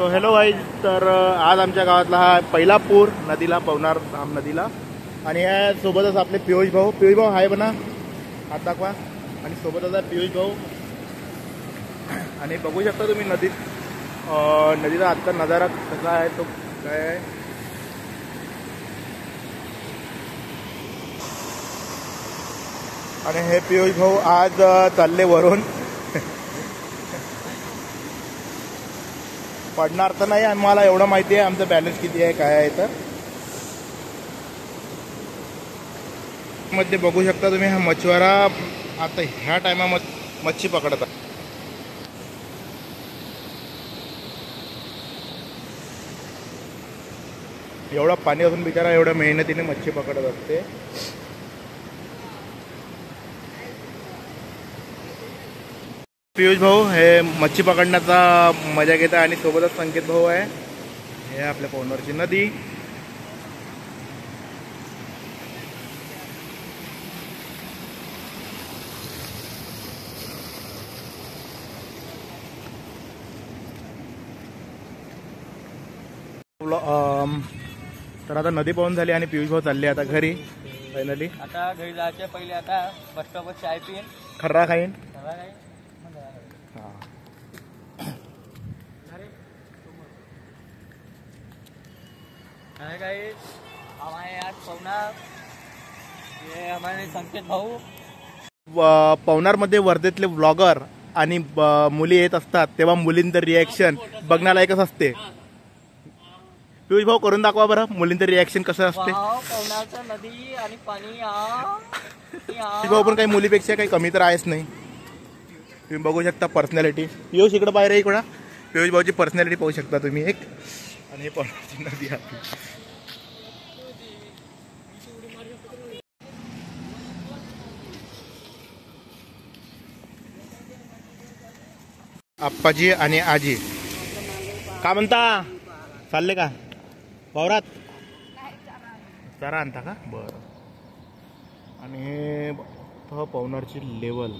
तो hello guys, तर आज आमच्या गावातला हा पहिला पूर नदीला, पवनार धाम नदीला. आणि या सोबतच आपले पियुष भाऊ हाय बना, हात दाखवा. आणि सोबतच आहे पियुष भाऊ. आणि बघू शकता तुम्ही नदीचा आजचा नजारा कसा आहे, तो काय आहे. आणि हे पियुष भाऊ आज चालले वरून. पडणार तर नाही, आम्हाला एवढं माहिती आहे आमचं बॅलन्स किती आहे, काय आहे. तर मध्ये बघू शकता तुम्ही, हा मच्छीवारा आता ह्या टायमामध्ये मच्छी पकडतात. एवढा पाणी असून बिचारा एवढ्या मेहनतीने मच्छी पकडत असते. पियुष भाऊ हे मच्छी पकडण्याचा मजा घेत आहे. आणि सोबतच संकेत भाऊ आहे. हे आपल्या पवनारची नदी. तर आता नदी पाहून झाली आणि पियुष भाऊ चालले आता घरी. फायनली आता घरी जायच्या पहिले आता बस स्टॉपवर चाय पिईन, खर्रा खाईन. काही हमारे आज पवनार, ये हमारे संकेत भाऊ. पवनारमध्ये वर्धेतले व्लॉगर आणि मुली येत असतात तेव्हा मुलींचं रिॲक्शन बघण्यालायकच असते. पियुष भाऊ करून दाखवा बरं, मुलींचं रिॲक्शन कसं असते. पवनारचं नदी आणि पाणी. पियुष भाऊ पण काही मुलीपेक्षा काही कमी तर आहेच नाही. तुम्ही बघू शकता पर्सनॅलिटी. पियुष इकडं बाहेर आहे, इकडं पियुष भाऊची पर्सनॅलिटी पाहू शकता तुम्ही एक. आणि हे पवनारची नदी आहे. आप्पाजी आणि आजी का म्हणता, चालले का वावरात? चारा आणता का? बरं. आणि हे पवनारची लेवल